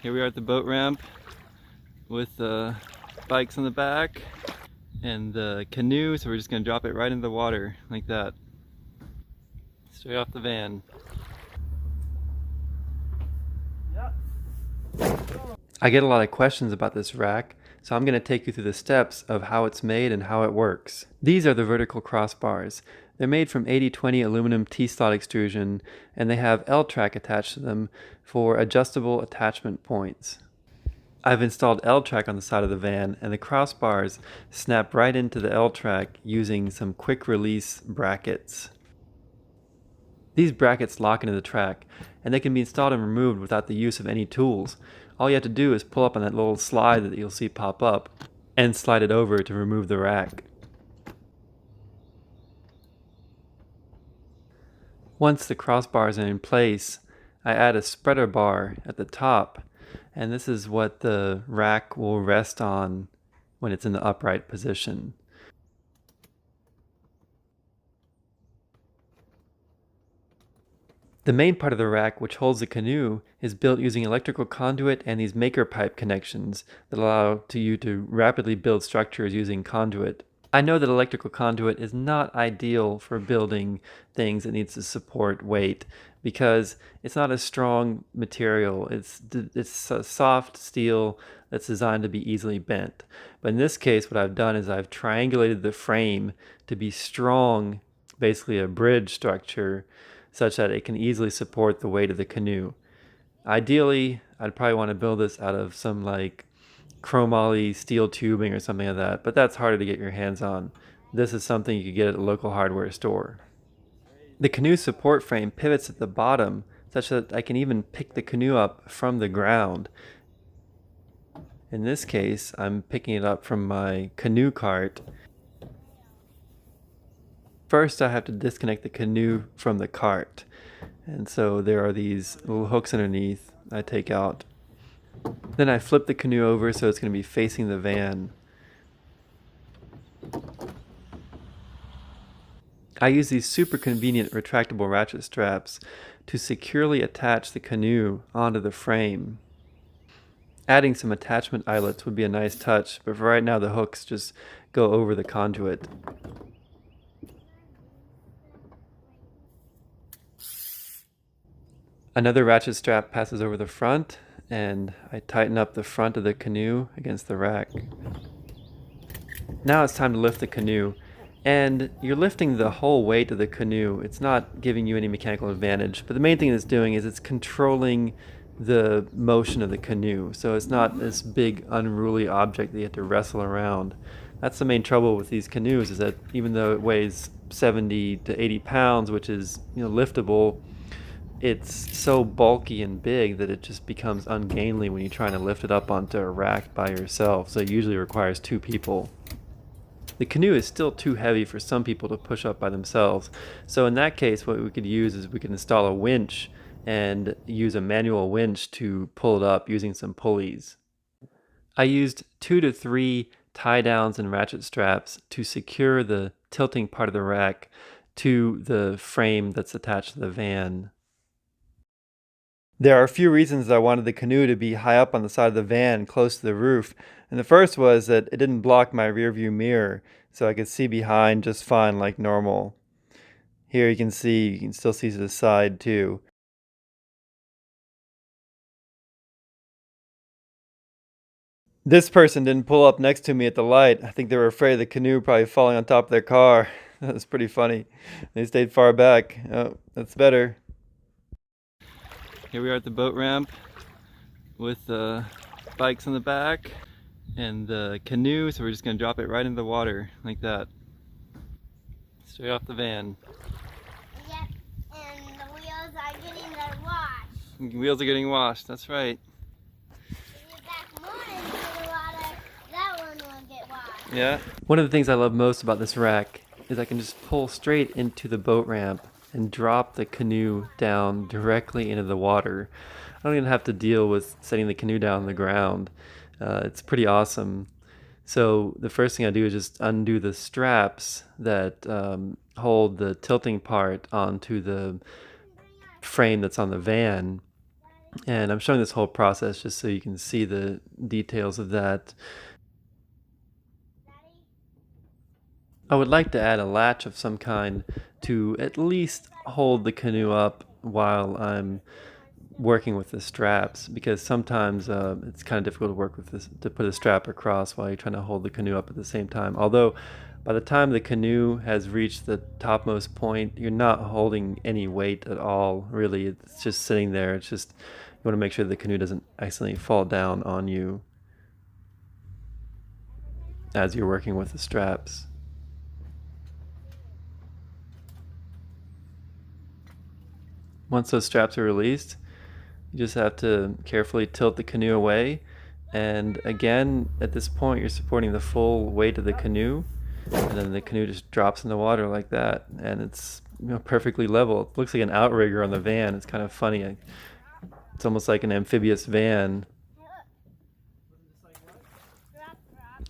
Here we are at the boat ramp with the bikes on the back and the canoe, so we're just going to drop it right into the water like that, straight off the van. I get a lot of questions about this rack, so I'm going to take you through the steps of how it's made and how it works. These are the vertical crossbars. They're made from 80/20 aluminum T-slot extrusion, and they have L-track attached to them for adjustable attachment points. I've installed L-track on the side of the van, and the crossbars snap right into the L-track using some quick release brackets. These brackets lock into the track, and they can be installed and removed without the use of any tools. All you have to do is pull up on that little slide that you'll see pop up and slide it over to remove the rack. Once the crossbars are in place, I add a spreader bar at the top, and this is what the rack will rest on when it's in the upright position. The main part of the rack, which holds the canoe, is built using electrical conduit and these maker pipe connections that allow you to rapidly build structures using conduit. I know that electrical conduit is not ideal for building things that needs to support weight because it's not a strong material. It's a soft steel that's designed to be easily bent. But in this case, what I've done is I've triangulated the frame to be strong, basically a bridge structure, such that it can easily support the weight of the canoe. Ideally, I'd probably want to build this out of some like chromoly steel tubing or something like that, but that's harder to get your hands on. This is something you could get at a local hardware store. The canoe support frame pivots at the bottom such that I can even pick the canoe up from the ground. In this case, I'm picking it up from my canoe cart. First, I have to disconnect the canoe from the cart. And so there are these little hooks underneath I take out. Then I flip the canoe over so it's going to be facing the van. I use these super convenient retractable ratchet straps to securely attach the canoe onto the frame. Adding some attachment eyelets would be a nice touch, but for right now the hooks just go over the conduit. Another ratchet strap passes over the front, and I tighten up the front of the canoe against the rack. Now it's time to lift the canoe, and you're lifting the whole weight of the canoe. It's not giving you any mechanical advantage, but the main thing it's doing is it's controlling the motion of the canoe, so it's not this big unruly object that you have to wrestle around. That's the main trouble with these canoes, is that even though it weighs 70 to 80 pounds, which is liftable, it's so bulky and big that it just becomes ungainly when you're trying to lift it up onto a rack by yourself, so it usually requires two people. The canoe is still too heavy for some people to push up by themselves, so in that case what we could use is we could install a winch and use a manual winch to pull it up using some pulleys. I used 2 to 3 tie downs and ratchet straps to secure the tilting part of the rack to the frame that's attached to the van. There are a few reasons I wanted the canoe to be high up on the side of the van, close to the roof. And the first was that it didn't block my rear view mirror, so I could see behind just fine like normal. Here you can still see to the side too. This person didn't pull up next to me at the light. I think they were afraid of the canoe probably falling on top of their car. That was pretty funny. They stayed far back. Oh, that's better. Here we are at the boat ramp with the bikes on the back and the canoe, so we're just going to drop it right into the water like that, straight off the van. Yep, and the wheels are getting their wash. Wheels are getting washed, that's right. If you back more into the water, that one will get washed. Yeah. One of the things I love most about this rack is I can just pull straight into the boat ramp and drop the canoe down directly into the water. I don't even have to deal with setting the canoe down on the ground. It's pretty awesome. So the first thing I do is just undo the straps that hold the tilting part onto the frame that's on the van. And I'm showing this whole process just so you can see the details of that. I would like to add a latch of some kind to at least hold the canoe up while I'm working with the straps, because sometimes it's kind of difficult to work with this, to put a strap across while you're trying to hold the canoe up at the same time. Although by the time the canoe has reached the topmost point, you're not holding any weight at all, really. It's just sitting there. It's just, you want to make sure the canoe doesn't accidentally fall down on you as you're working with the straps. Once those straps are released, you just have to carefully tilt the canoe away, and again, at this point, you're supporting the full weight of the canoe, and then the canoe just drops in the water like that, and it's, you know, perfectly level. It looks like an outrigger on the van. It's kind of funny. It's almost like an amphibious van.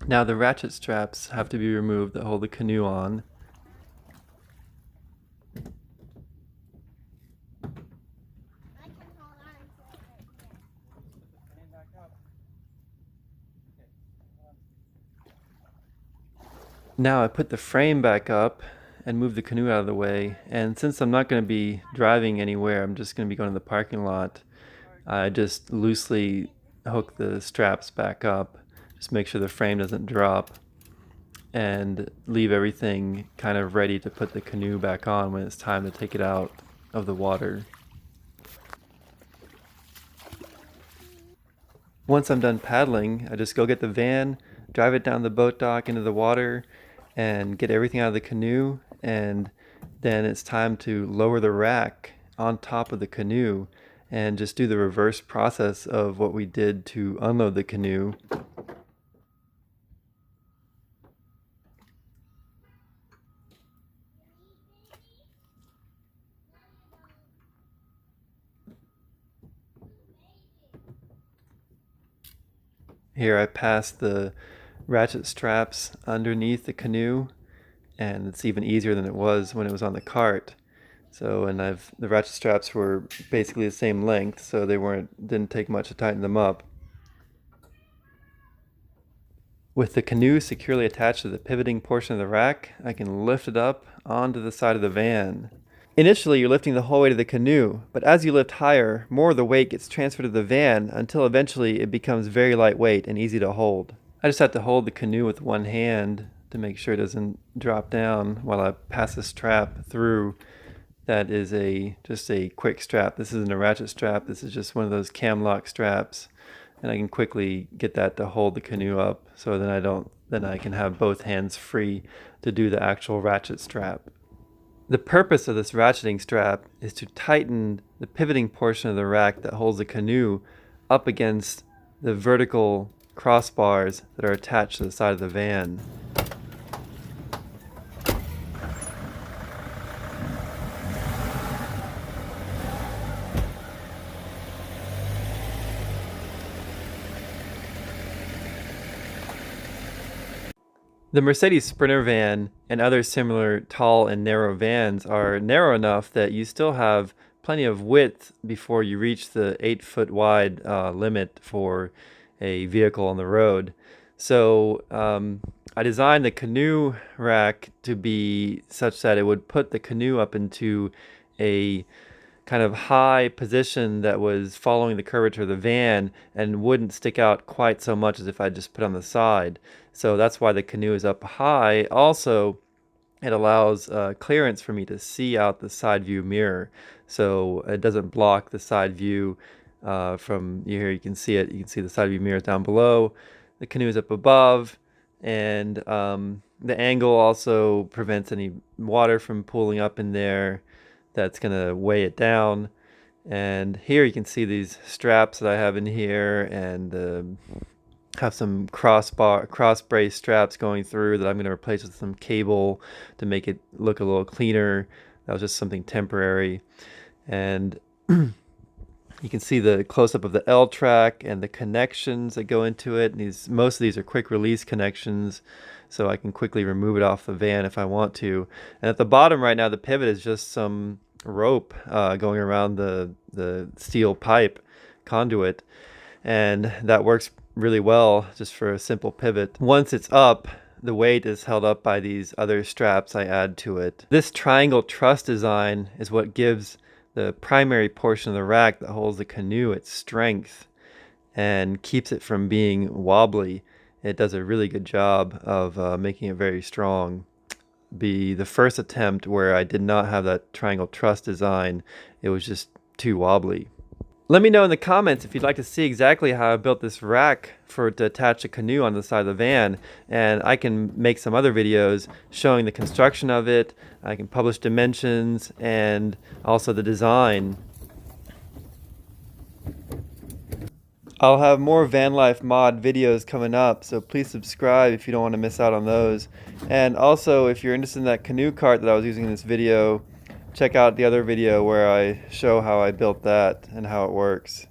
Now the ratchet straps have to be removed that hold the canoe on. Now I put the frame back up and move the canoe out of the way, and since I'm not going to be driving anywhere, I'm just going to be going to the parking lot, I just loosely hook the straps back up, just make sure the frame doesn't drop, and leave everything kind of ready to put the canoe back on when it's time to take it out of the water. Once I'm done paddling, I just go get the van, drive it down the boat dock into the water, and get everything out of the canoe, and then it's time to lower the rack on top of the canoe and just do the reverse process of what we did to unload the canoe. Here I pass the ratchet straps underneath the canoe, and it's even easier than it was when it was on the cart. So, and the ratchet straps were basically the same length, so they didn't take much to tighten them up. With the canoe securely attached to the pivoting portion of the rack, I can lift it up onto the side of the van. Initially, you're lifting the whole weight of the canoe, but as you lift higher, more of the weight gets transferred to the van until eventually it becomes very lightweight and easy to hold. I just have to hold the canoe with one hand to make sure it doesn't drop down while I pass a strap through. That is just a quick strap. This isn't a ratchet strap. This is just one of those cam lock straps, and I can quickly get that to hold the canoe up, so then I can have both hands free to do the actual ratchet strap. The purpose of this ratcheting strap is to tighten the pivoting portion of the rack that holds the canoe up against the vertical crossbars that are attached to the side of the van. The Mercedes Sprinter van and other similar tall and narrow vans are narrow enough that you still have plenty of width before you reach the 8-foot wide limit for a vehicle on the road. So I designed the canoe rack to be such that it would put the canoe up into a kind of high position that was following the curvature of the van and wouldn't stick out quite so much as if I just put on the side. So that's why the canoe is up high. Also, it allows clearance for me to see out the side view mirror, so it doesn't block the side view from here. You can see it. You can see the side view mirror down below. The canoe is up above, and the angle also prevents any water from pooling up in there. That's gonna weigh it down. And here you can see these straps that I have in here, and have some cross brace straps going through that I'm going to replace with some cable to make it look a little cleaner. That was just something temporary. And you can see the close-up of the L track and the connections that go into it. And most of these are quick release connections, so I can quickly remove it off the van if I want to. And at the bottom right now, the pivot is just some rope going around the steel pipe conduit, and that works really well just for a simple pivot. Once it's up, the weight is held up by these other straps I add to it. This triangle truss design is what gives the primary portion of the rack that holds the canoe its strength and keeps it from being wobbly. It does a really good job of making it very strong. Be the first attempt where I did not have that triangle truss design. It was just too wobbly. Let me know in the comments if you'd like to see exactly how I built this rack to attach a canoe on the side of the van, and I can make some other videos showing the construction of it. I can publish dimensions and also the design. I'll have more van life mod videos coming up, so please subscribe if you don't want to miss out on those. And also, if you're interested in that canoe cart that I was using in this video, check out the other video where I show how I built that and how it works.